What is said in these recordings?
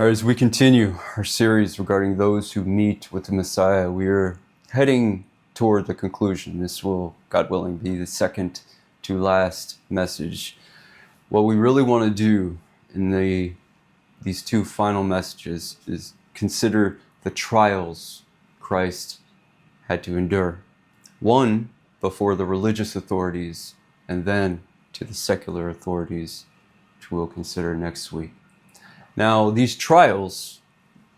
As we continue our series regarding those who meet with the Messiah, we are heading toward the conclusion. This will, God willing, be the second to last message. What we really want to do in these two final messages is consider the trials Christ had to endure. One before the religious authorities, and then to the secular authorities, which we'll consider next week. Now, these trials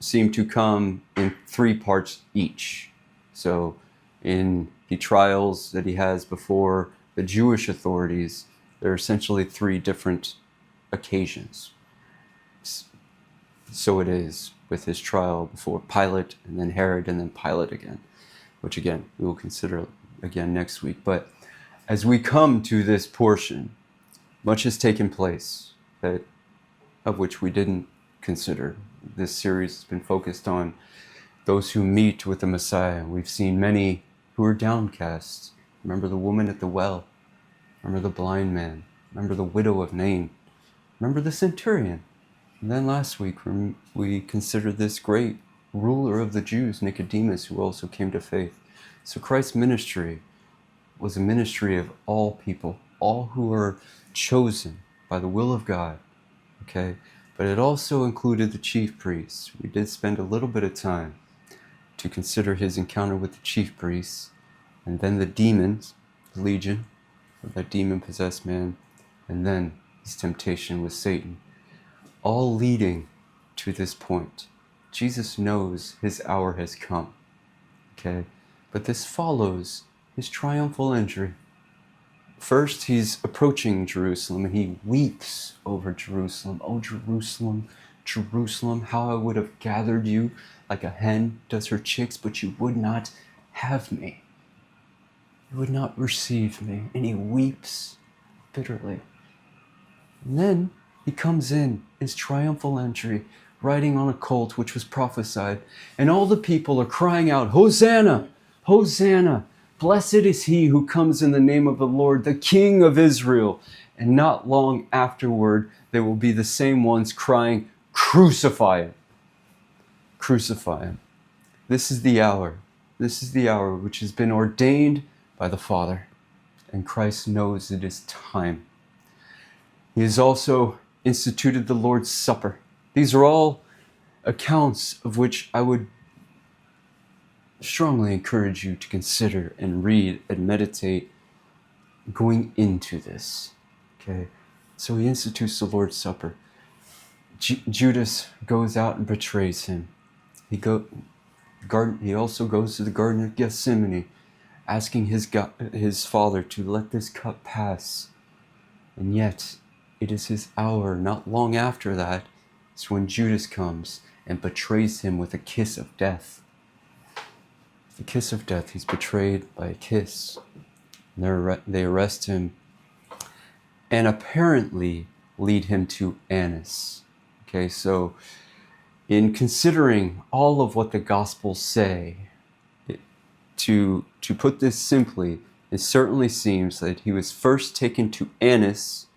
seem to come in three parts each. So, in the trials that he has before the Jewish authorities, there are essentially three different occasions. So it is with his trial before Pilate, and then Herod, and then Pilate again, which again, we will consider again next week. But as we come to this portion, much has taken place of which we didn't consider. This series has been focused on those who meet with the Messiah. We've seen many who are downcast. Remember the woman at the well. Remember the blind man. Remember the widow of Nain. Remember the centurion. And then last week we considered this great ruler of the Jews, Nicodemus, who also came to faith. So Christ's ministry was a ministry of all people, all who are chosen by the will of God. Okay? But it also included the chief priests. We did spend a little bit of time to consider his encounter with the chief priests, and then the demons, the legion, or that demon-possessed man, and then his temptation with Satan, all leading to this point. Jesus knows his hour has come. Okay? But this follows his triumphal entry. First, he's approaching Jerusalem, and he weeps over Jerusalem. Oh, Jerusalem, Jerusalem, how I would have gathered you like a hen does her chicks, but you would not have me. You would not receive me. And he weeps bitterly. And then he comes in his triumphal entry, riding on a colt which was prophesied. And all the people are crying out, Hosanna, Hosanna. Blessed is he who comes in the name of the Lord, the King of Israel. And not long afterward, there will be the same ones crying, Crucify him. Crucify him. This is the hour. This is the hour which has been ordained by the Father. And Christ knows it is time. He has also instituted the Lord's Supper. These are all accounts of which I would strongly encourage you to consider and read and meditate going into this. Okay, so he institutes the Lord's Supper. Judas goes out and betrays him. He also goes to the Garden of Gethsemane, asking his Father to let this cup pass. And yet, it is his hour. Not long after that, it's when Judas comes and betrays him with a kiss of death. The kiss of death. He's betrayed by a kiss. And they arrest him and apparently lead him to Annas. Okay, so in considering all of what the Gospels say, to put this simply, it certainly seems that he was first taken to Annas,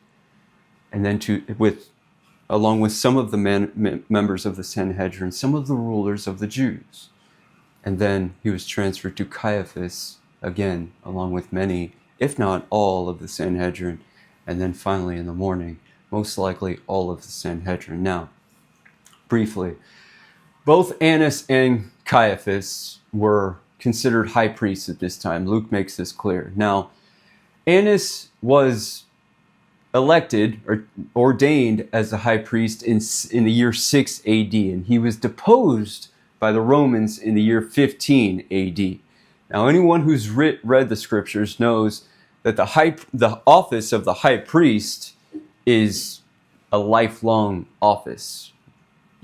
and then along with some of the members of the Sanhedrin, some of the rulers of the Jews. And then he was transferred to Caiaphas, again, along with many, if not all, of the Sanhedrin. And then finally in the morning, most likely all of the Sanhedrin. Now, briefly, both Annas and Caiaphas were considered high priests at this time. Luke makes this clear. Now, Annas was elected or ordained as the high priest in the year 6 AD, and he was deposed by the Romans in the year 15 AD. Now, anyone who's read the scriptures knows that the office of the high priest is a lifelong office.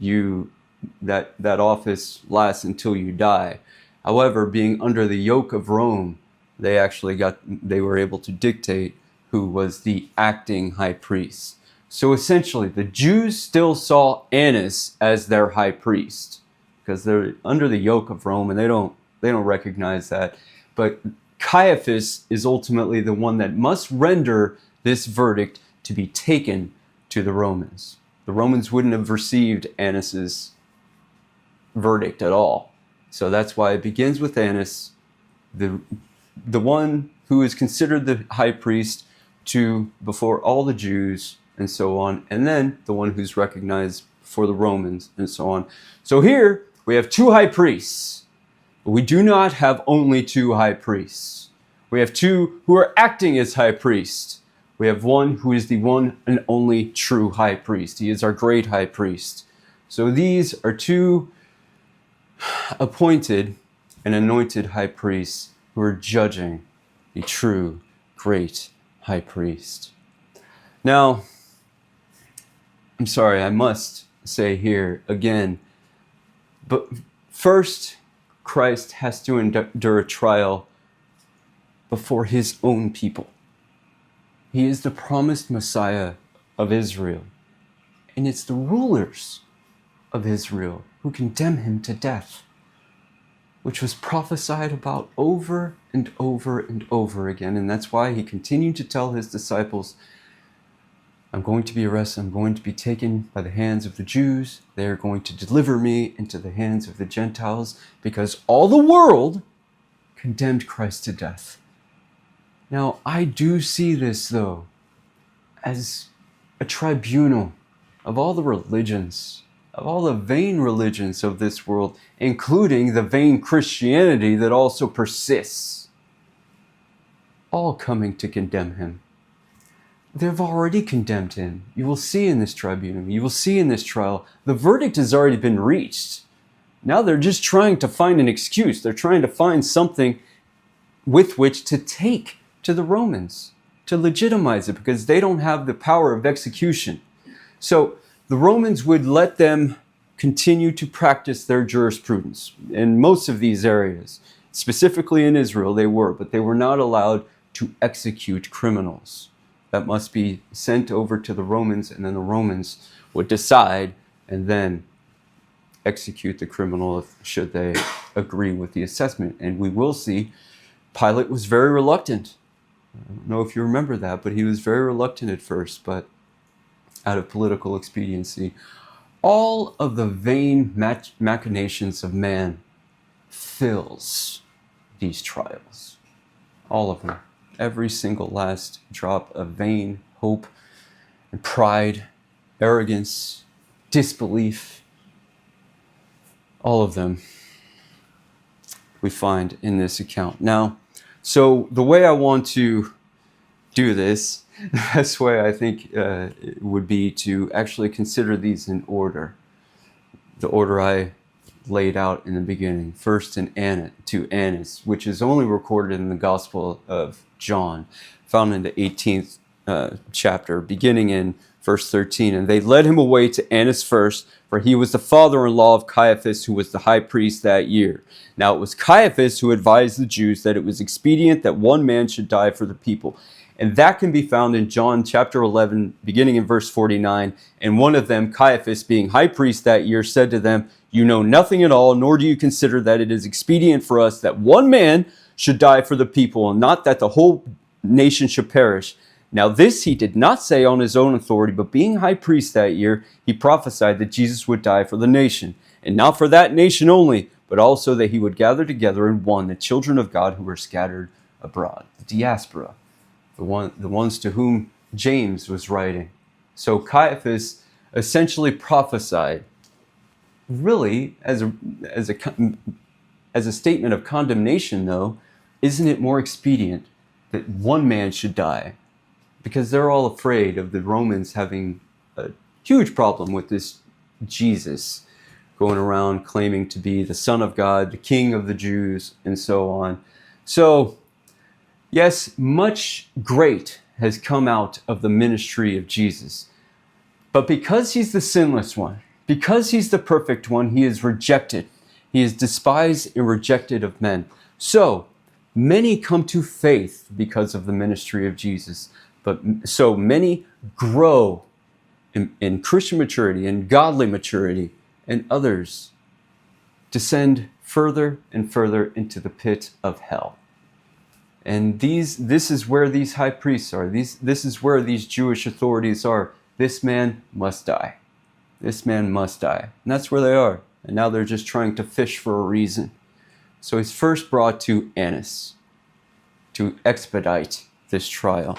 That office lasts until you die. However, being under the yoke of Rome, they were able to dictate who was the acting high priest. So essentially, the Jews still saw Annas as their high priest, because they're under the yoke of Rome and they don't recognize that. But Caiaphas is ultimately the one that must render this verdict to be taken to the Romans. The Romans wouldn't have received Annas's verdict at all. So that's why it begins with Annas, the one who is considered the high priest before all the Jews and so on, and then the one who's recognized for the Romans and so on. So here we have two high priests, but we do not have only two high priests. We have two who are acting as high priests. We have one who is the one and only true high priest. He is our great high priest. So these are two appointed and anointed high priests who are judging the true great high priest. Now, I'm sorry, I must say here again, but first, Christ has to endure a trial before his own people. He is the promised Messiah of Israel, and it's the rulers of Israel who condemn him to death, which was prophesied about over and over and over again. And that's why he continued to tell his disciples, I'm going to be arrested, I'm going to be taken by the hands of the Jews, they are going to deliver me into the hands of the Gentiles, because all the world condemned Christ to death. Now, I do see this, though, as a tribunal of all the religions, of all the vain religions of this world, including the vain Christianity that also persists, all coming to condemn him. They've already condemned him. You will see in this tribunal, you will see in this trial, the verdict has already been reached. Now they're just trying to find an excuse. They're trying to find something with which to take to the Romans, to legitimize it, because they don't have the power of execution. So the Romans would let them continue to practice their jurisprudence in most of these areas. Specifically in Israel, they were, but they were not allowed to execute criminals. That must be sent over to the Romans, and then the Romans would decide and then execute the criminal should they agree with the assessment. And we will see Pilate was very reluctant. I don't know if you remember that, but he was very reluctant at first, but out of political expediency. All of the vain machinations of man fills these trials. All of them. Every single last drop of vain hope and pride, arrogance, disbelief, all of them we find in this account. Now, so the way I want to do this, the best way I think would be to actually consider these in order. The order I laid out in the beginning. First to Annas, which is only recorded in the Gospel of John, found in the 18th chapter, beginning in verse 13. And they led him away to Annas first, for he was the father-in-law of Caiaphas, who was the high priest that year. Now it was Caiaphas who advised the Jews that it was expedient that one man should die for the people. And that can be found in John chapter 11, beginning in verse 49. And one of them, Caiaphas, being high priest that year, said to them, you know nothing at all, nor do you consider that it is expedient for us that one man should die for the people, and not that the whole nation should perish. Now this he did not say on his own authority, but being high priest that year, he prophesied that Jesus would die for the nation, and not for that nation only, but also that he would gather together in one the children of God who were scattered abroad, the diaspora, the ones to whom James was writing. So Caiaphas essentially prophesied, really as a statement of condemnation, though, isn't it more expedient that one man should die? Because they're all afraid of the Romans having a huge problem with this Jesus going around claiming to be the Son of God, the King of the Jews, and so on. So, yes, much great has come out of the ministry of Jesus. But because he's the sinless one, because he's the perfect one, he is rejected. He is despised and rejected of men. So, many come to faith because of the ministry of Jesus. But so many grow in Christian maturity and godly maturity, and others descend further and further into the pit of hell. And this is where these high priests are. This is where these Jewish authorities are. This man must die. This man must die. And that's where they are. And now they're just trying to fish for a reason. So he's first brought to Annas to expedite this trial.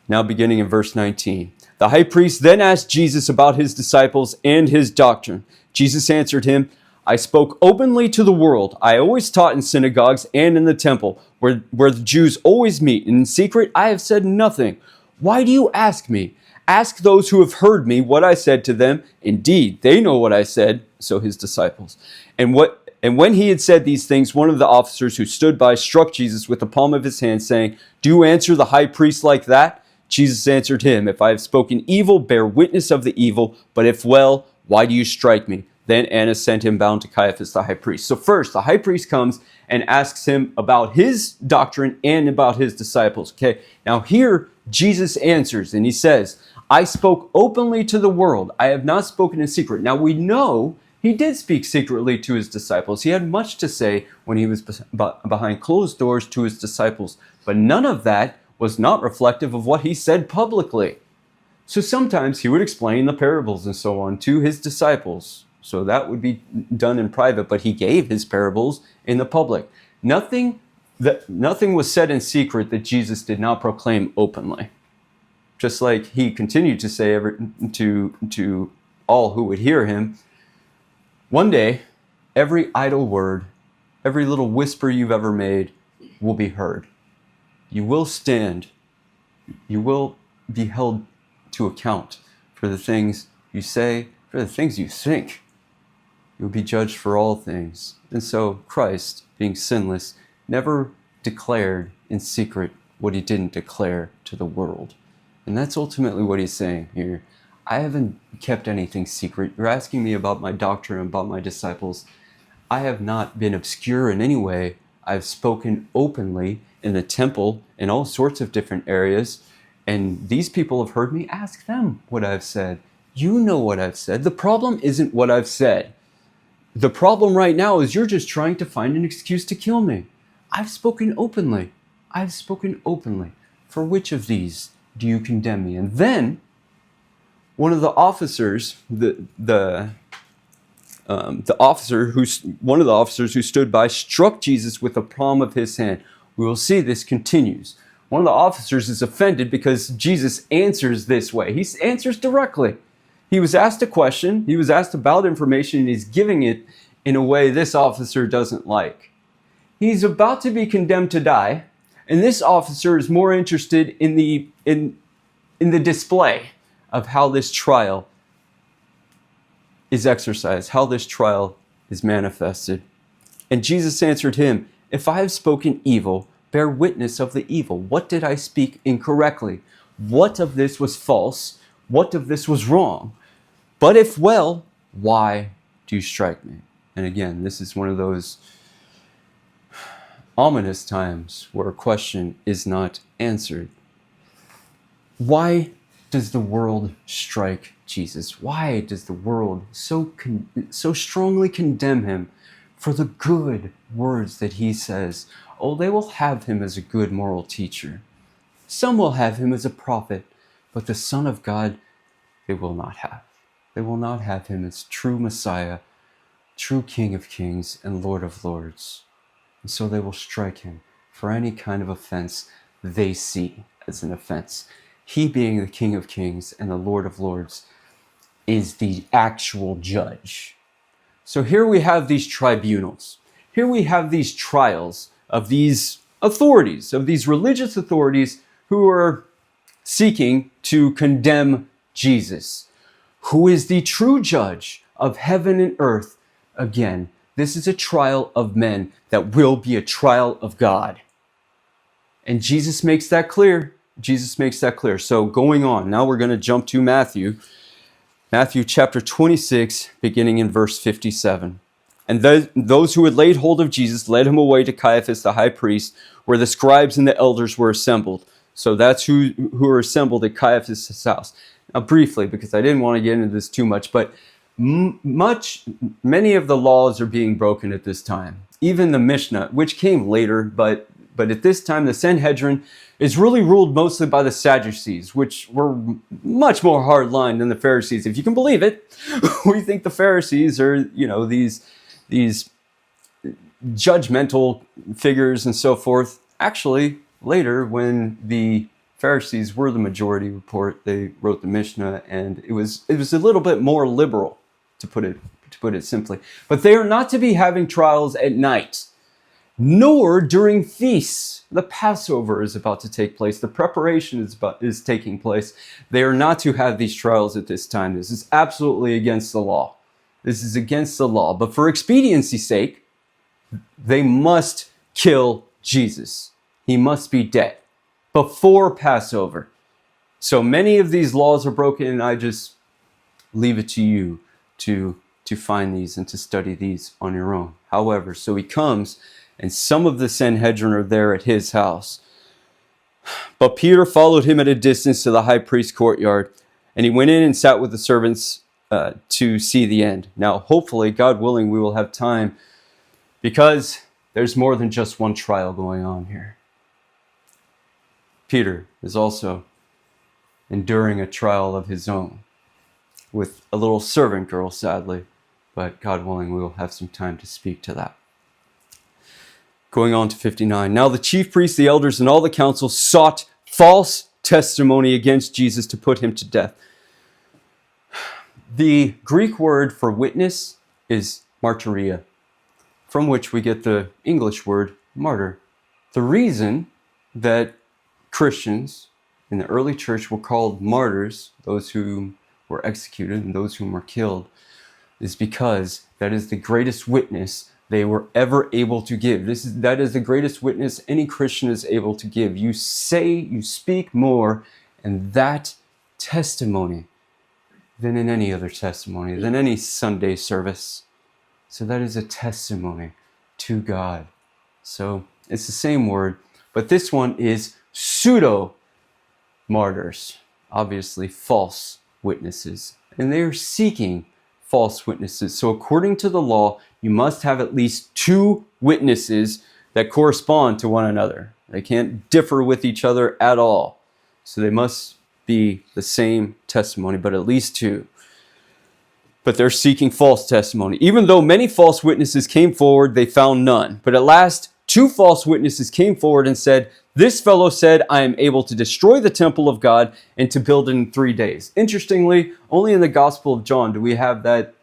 Now beginning in verse 19. The high priest then asked Jesus about his disciples and his doctrine. Jesus answered him, I spoke openly to the world. I always taught in synagogues and in the temple, where the Jews always meet. And in secret I have said nothing. Why do you ask me? Ask those who have heard me what I said to them. Indeed, they know what I said, so his disciples. And when he had said these things, one of the officers who stood by struck Jesus with the palm of his hand, saying, Do you answer the high priest like that? Jesus answered him, If I have spoken evil, bear witness of the evil, but if well, why do you strike me? Then Annas sent him bound to Caiaphas the high priest. So first, the high priest comes and asks him about his doctrine and about his disciples. Okay, now here Jesus answers and he says, I spoke openly to the world. I have not spoken in secret. Now we know he did speak secretly to his disciples. He had much to say when he was behind closed doors to his disciples, but none of that was not reflective of what he said publicly. So sometimes he would explain the parables and so on to his disciples. So that would be done in private, but he gave his parables in the public. Nothing was said in secret that Jesus did not proclaim openly. Just like he continued to say to all who would hear him, one day, every idle word, every little whisper you've ever made will be heard. You will stand. You will be held to account for the things you say, for the things you think. You'll be judged for all things. And so Christ, being sinless, never declared in secret what he didn't declare to the world. And that's ultimately what he's saying here. I haven't kept anything secret. You're asking me about my doctrine, about my disciples. I have not been obscure in any way. I've spoken openly in the temple in all sorts of different areas. And these people have heard me. Ask them what I've said. You know what I've said. The problem isn't what I've said. The problem right now is you're just trying to find an excuse to kill me. I've spoken openly. I've spoken openly. For which of these do you condemn me? And then one of the officers, one of the officers who stood by struck Jesus with the palm of his hand. We will see this continues. One of the officers is offended because Jesus answers this way. He answers directly. He was asked a question, he was asked about information, and he's giving it in a way this officer doesn't like. He's about to be condemned to die, and this officer is more interested in the display of how this trial is exercised, how this trial is manifested. And Jesus answered him, If I have spoken evil, bear witness of the evil. What did I speak incorrectly? What of this was false? What of this was wrong? But if well, why do you strike me? And again, this is one of those ominous times where a question is not answered. Why does the world strike Jesus? Why does the world so strongly condemn him for the good words that he says? Oh, they will have him as a good moral teacher. Some will have him as a prophet, but the Son of God they will not have. They will not have him as true Messiah, true King of Kings and Lord of Lords. And so they will strike him for any kind of offense they see as an offense. He, being the King of Kings and the Lord of Lords, is the actual judge. So here we have these tribunals. Here we have these trials of these authorities, of these religious authorities who are seeking to condemn Jesus. Who is the true judge of heaven and earth? Again, this is a trial of men that will be a trial of God. And Jesus makes that clear. Jesus makes that clear. So going on, now we're going to jump to Matthew. Matthew chapter 26, beginning in verse 57. And those who had laid hold of Jesus led him away to Caiaphas the high priest, where the scribes and the elders were assembled. So that's who were assembled at Caiaphas' house. Now briefly, because I didn't want to get into this too much, but many of the laws are being broken at this time. Even the Mishnah, which came later, but But at this time, the Sanhedrin is really ruled mostly by the Sadducees, which were much more hardline than the Pharisees. If you can believe it, we think the Pharisees are, these judgmental figures and so forth. Actually, later, when the Pharisees were the majority report, they wrote the Mishnah, and it was a little bit more liberal, to put it simply. But they are not to be having trials at night, nor during feasts. The Passover is about to take place. The preparation is taking place. They are not to have these trials at this time. This is absolutely against the law. This is against the law. But for expediency's sake, they must kill Jesus. He must be dead before Passover. So many of these laws are broken, and I just leave it to you to find these and to study these on your own. However, so he comes, and some of the Sanhedrin are there at his house. But Peter followed him at a distance to the high priest's courtyard, and he went in and sat with the servants to see the end. Now, hopefully, God willing, we will have time, because there's more than just one trial going on here. Peter is also enduring a trial of his own with a little servant girl, sadly, but God willing, we will have some time to speak to that. Going on to 59. Now the chief priests, the elders, and all the council sought false testimony against Jesus to put him to death. The Greek word for witness is martyria, from which we get the English word martyr. The reason that Christians in the early church were called martyrs, those who were executed and those whom were killed, is because that is the greatest witness they were ever able to give. That is the greatest witness any Christian is able to give. You speak more in that testimony than in any other testimony, than any Sunday service. So that is a testimony to God. So it's the same word, but this one is pseudo martyrs, obviously false witnesses, and they are seeking false witnesses. So according to the law, you must have at least 2 witnesses that correspond to one another. They can't differ with each other at all. So they must be the same testimony, but at least 2. But they're seeking false testimony. Even though many false witnesses came forward, they found none. But at last, 2 false witnesses came forward and said, "This fellow said, I am able to destroy the temple of God and to build it in 3 days." Interestingly, only in the Gospel of John do we have that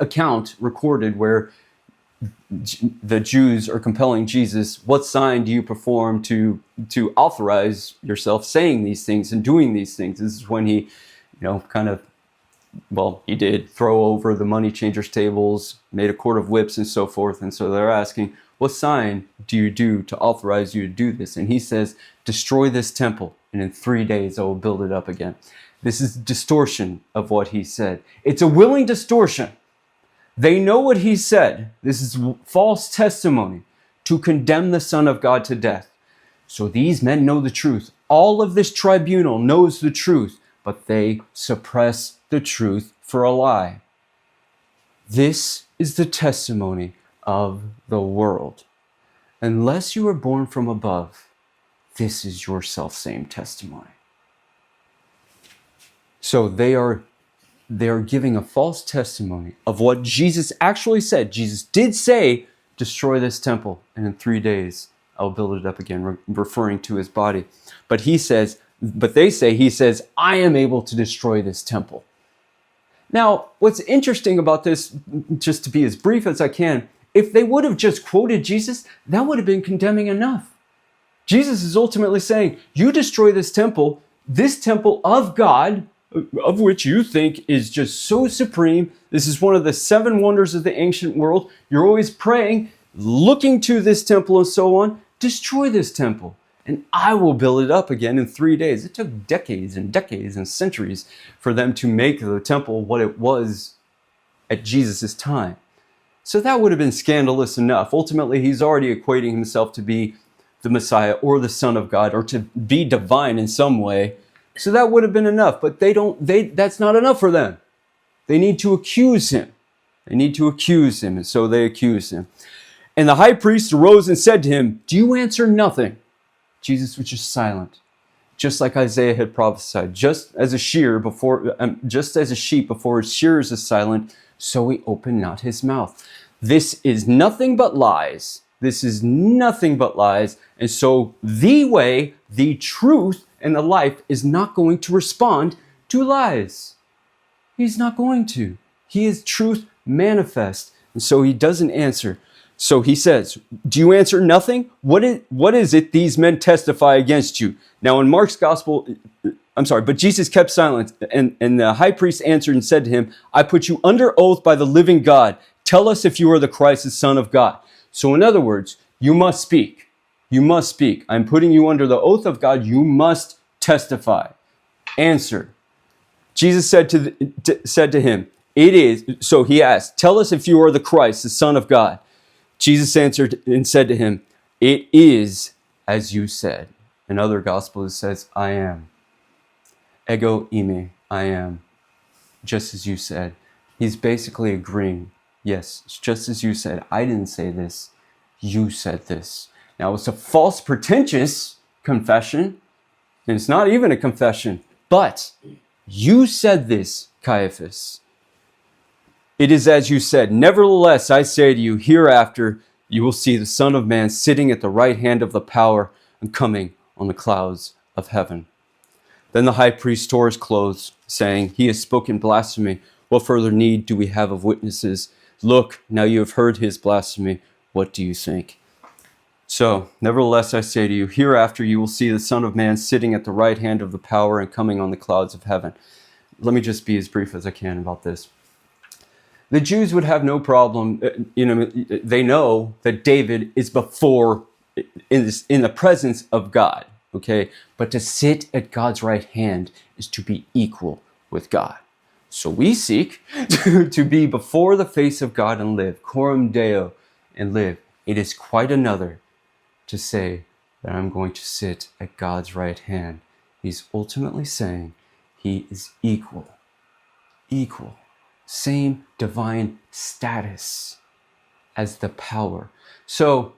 account recorded where the Jews are compelling Jesus, "What sign do you perform to authorize yourself saying these things and doing these things?" This is when he, he did throw over the money changers' tables, made a cord of whips and so forth. And so they're asking, "What sign do you do to authorize you to do this?" And he says, "Destroy this temple, and in 3 days I will build it up again." This is distortion of what he said. It's a willing distortion. They know what he said. This is false testimony to condemn the Son of God to death. So these men know the truth. All of this tribunal knows the truth, but they suppress the truth for a lie. This is the testimony of the world. Unless you are born from above, this is your self-same testimony. So they are giving a false testimony of what Jesus actually said. Jesus did say, "Destroy this temple, and in 3 days I'll build it up again," referring to his body. But they say, he says, "I am able to destroy this temple." Now, what's interesting about this, just to be as brief as I can, if they would have just quoted Jesus, that would have been condemning enough. Jesus is ultimately saying, you destroy this temple of God, of which you think is just so supreme. This is one of the 7 wonders of the ancient world. You're always praying, looking to this temple and so on. Destroy this temple, and I will build it up again in 3 days. It took decades and decades and centuries for them to make the temple what it was at Jesus' time. So that would have been scandalous enough. Ultimately, he's already equating himself to be the Messiah or the Son of God, or to be divine in some way. So that would have been enough, but that's not enough for them. They need to accuse him. And so they accuse him. And the high priest arose and said to him, "Do you answer nothing?" Jesus was just silent, just like Isaiah had prophesied. Just as a sheep before its shearers is silent, so he opened not his mouth. This is nothing but lies. This is nothing but lies. And so the way, the truth, and the life is not going to respond to lies. He's not going to. He is truth manifest. And so he doesn't answer. So he says, "Do you answer nothing? What is it these men testify against you?" Now in Mark's gospel, but Jesus kept silent, and the high priest answered and said to him, "I put you under oath by the living God. Tell us if you are the Christ, the Son of God." So in other words, you must speak. You must speak. I'm putting you under the oath of God. You must testify. Answer. Jesus said to him, "It is." So he asked, "Tell us if you are the Christ, the Son of God." Jesus answered and said to him, "It is as you said." In other gospels it says, "I am." Ego eimi, I am. Just as you said. He's basically agreeing. Yes, it's just as you said. I didn't say this. You said this. Now it's a false, pretentious confession. And it's not even a confession. But you said this, Caiaphas. "It is as you said. Nevertheless, I say to you, hereafter you will see the Son of Man sitting at the right hand of the power and coming on the clouds of heaven." Then the high priest tore his clothes, saying, "He has spoken blasphemy. What further need do we have of witnesses? Look, now you have heard his blasphemy. What do you think?" So, nevertheless, I say to you, hereafter you will see the Son of Man sitting at the right hand of the power and coming on the clouds of heaven. Let me just be as brief as I can about this. The Jews would have no problem, they know that David is in the presence of God, okay? But to sit at God's right hand is to be equal with God. So we seek to be before the face of God and live, coram Deo, and live. It is quite another to say that I'm going to sit at God's right hand. He's ultimately saying he is equal, same divine status as the power. So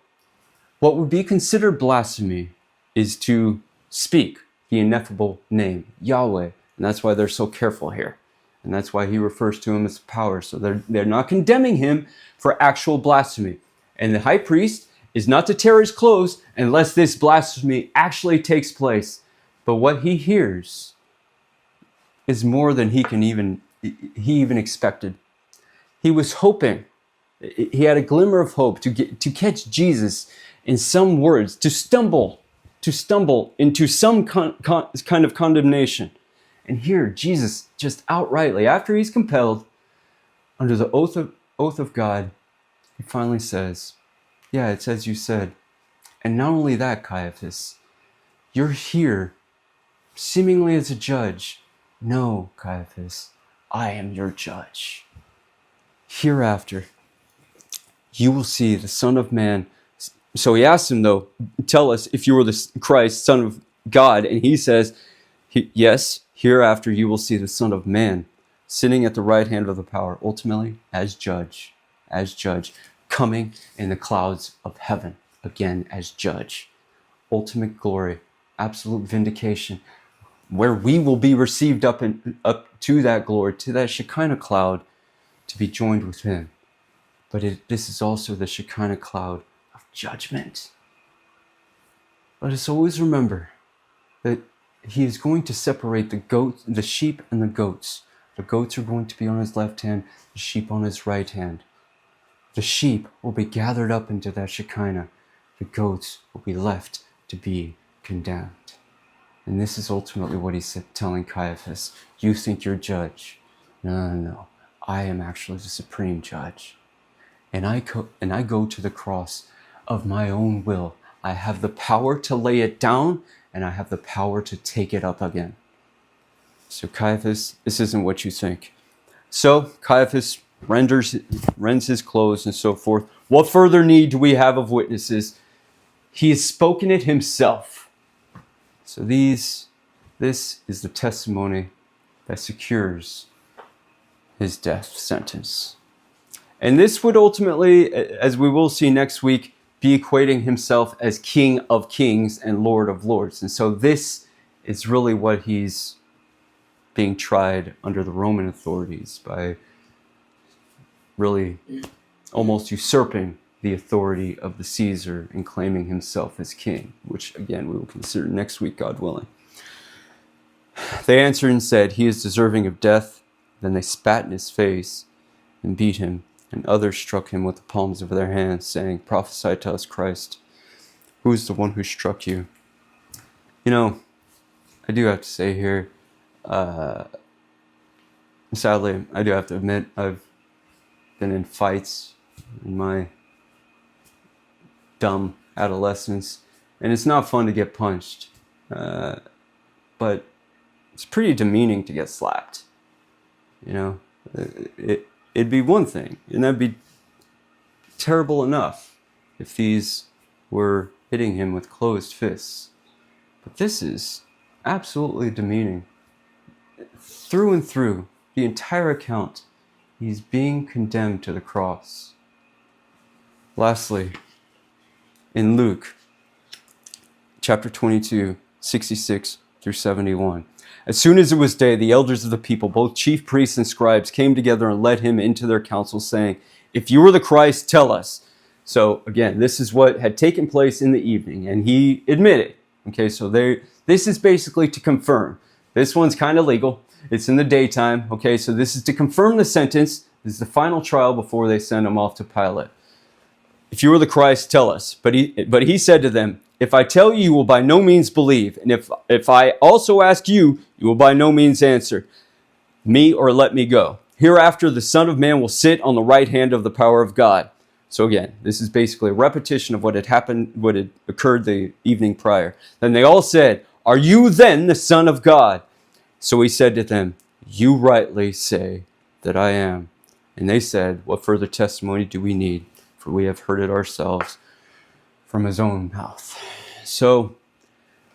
what would be considered blasphemy is to speak the ineffable name, Yahweh. And that's why they're so careful here. And that's why he refers to him as power. So they're not condemning him for actual blasphemy. And the high priest is not to tear his clothes unless this blasphemy actually takes place. But what he hears is more than he even expected. He was hoping. He had a glimmer of hope to catch Jesus in some words, to stumble into some kind of condemnation. And here, Jesus just outrightly, after he's compelled, under the oath of God, he finally says, "Yeah, it's as you said." And not only that, Caiaphas, you're here seemingly as a judge. No, Caiaphas, I am your judge. Hereafter, you will see the Son of Man. So he asks him, though, "Tell us if you were the Christ, Son of God." And he says, "Yes, hereafter you will see the Son of Man sitting at the right hand of the power," ultimately as judge, coming in the clouds of heaven, again as judge. Ultimate glory, absolute vindication, where we will be received up to that glory, to that Shekinah cloud, to be joined with him. But this is also the Shekinah cloud of judgment. Let us always remember that he is going to separate the sheep and the goats. The goats are going to be on his left hand, the sheep on his right hand. The sheep will be gathered up into that Shekinah. The goats will be left to be condemned. And this is ultimately what he's telling Caiaphas. You think you're judge. No. I am actually the supreme judge. And I go to the cross of my own will. I have the power to lay it down, and I have the power to take it up again. So Caiaphas, this isn't what you think. So Caiaphas rends his clothes and so forth. What further need do we have of witnesses? He has spoken it himself. So this is the testimony that secures his death sentence. And this would ultimately, as we will see next week, be equating himself as King of Kings and Lord of Lords. And so this is really what he's being tried under the Roman authorities by really almost usurping the authority of the Caesar and claiming himself as king, which again we will consider next week, God willing. They answered and said, "He is deserving of death." Then they spat in his face and beat him, and others struck him with the palms of their hands, saying, "Prophesy to us, Christ. Who is the one who struck you?" You know, I do have to say here, sadly, I do have to admit, I've been in fights in my dumb adolescence, and it's not fun to get punched, but it's pretty demeaning to get slapped. You know, it'd be one thing, and that'd be terrible enough if these were hitting him with closed fists. But this is absolutely demeaning. Through and through, the entire account, he's being condemned to the cross. Lastly, in Luke, chapter 22, 66 through 71. As soon as it was day, the elders of the people, both chief priests and scribes, came together and led him into their council, saying, "If you are the Christ, tell us." So again, this is what had taken place in the evening, and he admitted. Okay, so this is basically to confirm. This one's kind of legal. It's in the daytime. Okay, so this is to confirm the sentence. This is the final trial before they send him off to Pilate. "If you are the Christ, tell us." But he said to them, "If I tell you, you will by no means believe. And if I also ask you, you will by no means answer me or let me go. Hereafter, the Son of Man will sit on the right hand of the power of God." So again, this is basically a repetition of what had happened, what had occurred the evening prior. Then they all said, "Are you then the Son of God?" So he said to them, "You rightly say that I am." And they said, "What further testimony do we need? For we have heard it ourselves from his own mouth." So,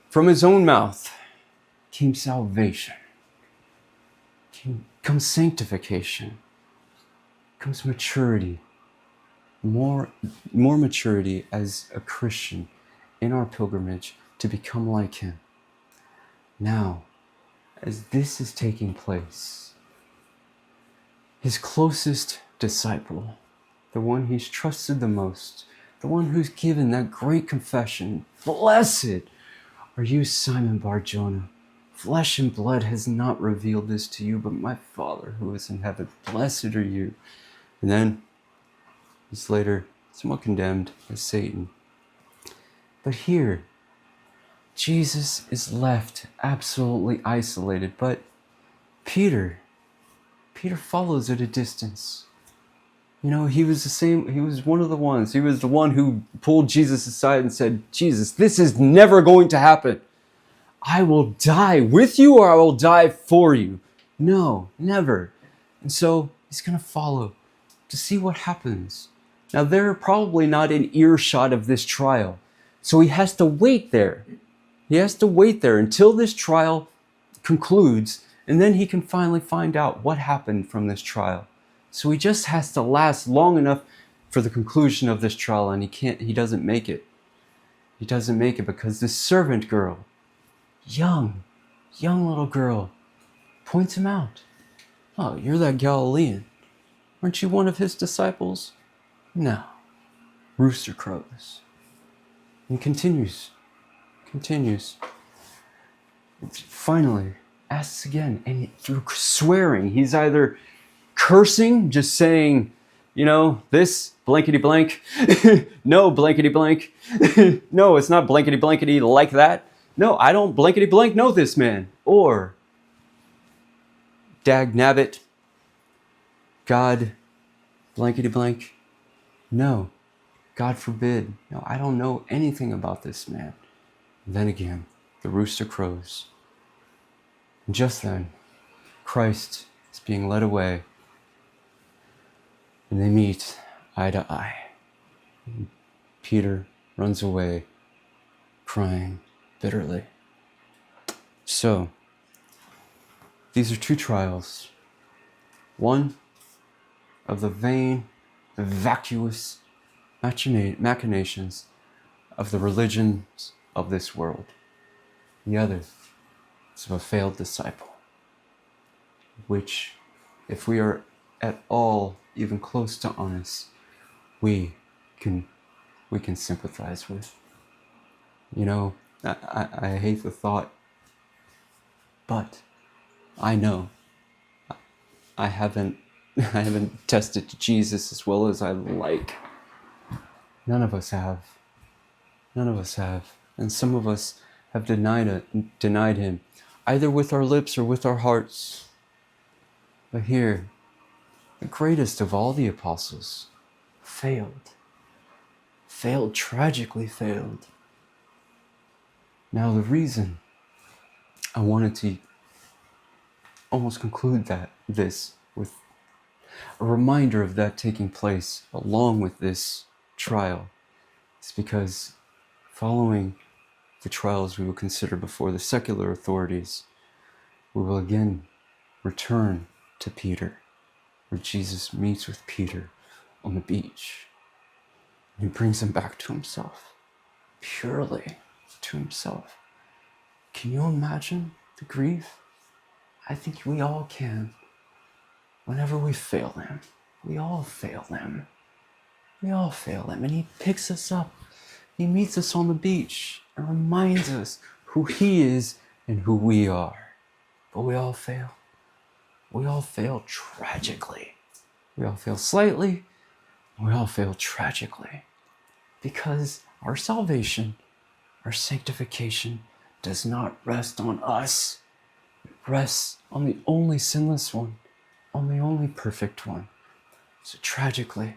from his own mouth came salvation, comes sanctification, comes maturity, more maturity as a Christian in our pilgrimage to become like him. Now, as this is taking place, his closest disciple, the one he's trusted the most, the one who's given that great confession, "Blessed are you, Simon Bar-Jonah. Flesh and blood has not revealed this to you, but my Father who is in heaven. Blessed are you." And then he's later somewhat condemned as Satan. But here, Jesus is left absolutely isolated, but Peter follows at a distance. You know, he was one of the ones. He was the one who pulled Jesus aside and said, "Jesus, this is never going to happen. I will die with you or I will die for you. No, never." And so he's going to follow to see what happens. Now, they're probably not in earshot of this trial. So he has to wait there. He has to wait there until this trial concludes, and then he can finally find out what happened from this trial. So he just has to last long enough for the conclusion of this trial, and he doesn't make it. He doesn't make it because this servant girl, young little girl, points him out. "Oh, you're that Galilean. Aren't you one of his disciples?" "No." Rooster crows. And continues. Finally, asks again, and through swearing, he's either cursing, just saying, this blankety blank, no blankety blank, no, it's not blankety blankety like that. No, I don't blankety blank know this man. Or, dag nabbit, God blankety blank, no, God forbid. No, I don't know anything about this man. And then again, the rooster crows. And just then, Christ is being led away, and they meet eye to eye. And Peter runs away, crying bitterly. So, these are two trials. One of the vain vacuous machinations of the religions of this world. The other is of a failed disciple, which, if we are at all even close to honest, we can sympathize with. You know, I hate the thought, but I know I haven't tested Jesus as well as I like. None of us have. None of us have. And some of us have denied him, either with our lips or with our hearts. But here, the greatest of all the apostles failed, tragically failed. Now the reason I wanted to almost conclude this with a reminder of that taking place along with this trial is because following the trials we will consider before the secular authorities, we will again return to Peter, where Jesus meets with Peter on the beach. And he brings him back to himself, purely to himself. Can you imagine the grief? I think we all can. Whenever we fail him, we all fail him. We all fail him. And he picks us up. He meets us on the beach and reminds us who he is and who we are. But we all fail. We all fail tragically. We all fail slightly. We all fail tragically. Because our salvation, our sanctification, does not rest on us. It rests on the only sinless one, on the only perfect one. So tragically,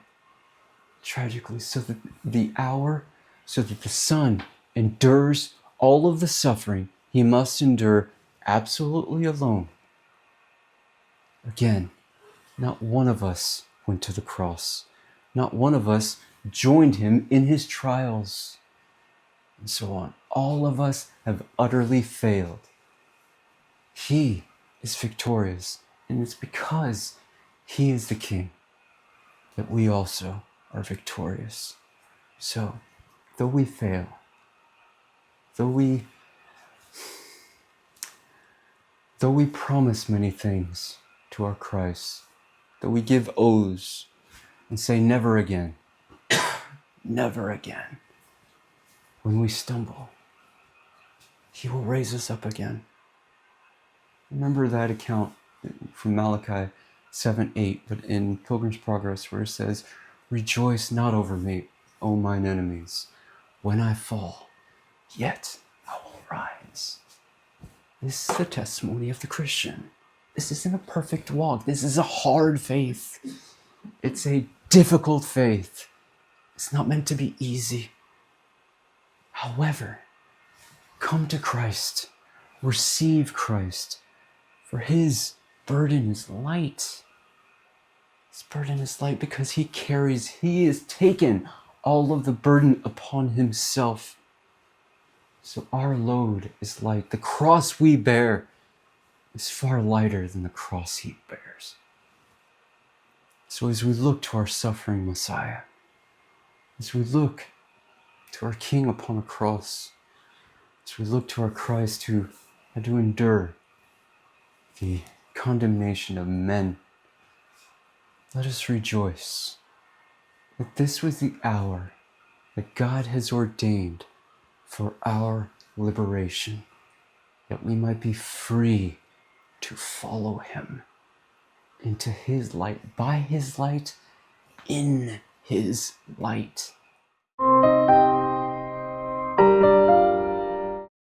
so that the Son endures all of the suffering he must endure absolutely alone. Again, not one of us went to the cross. Not one of us joined him in his trials, and so on. All of us have utterly failed. He is victorious, and it's because he is the King that we also are victorious. So, though we fail, though we promise many things to our Christ, though we give oaths and say never again, never again, when we stumble, he will raise us up again. Remember that account from Malachi 7:8, but in Pilgrim's Progress, where it says, "Rejoice not over me, O mine enemies. When I fall, yet I will rise." This is the testimony of the Christian. This isn't a perfect walk. This is a hard faith. It's a difficult faith. It's not meant to be easy. However, come to Christ. Receive Christ. For his burden is light. His burden is light because he has taken all of the burden upon himself. So our load is light. The cross we bear is far lighter than the cross he bears. So as we look to our suffering Messiah, as we look to our King upon a cross, as we look to our Christ who had to endure the condemnation of men, let us rejoice that this was the hour that God has ordained for our liberation, that we might be free to follow him into his light, by his light, in his light.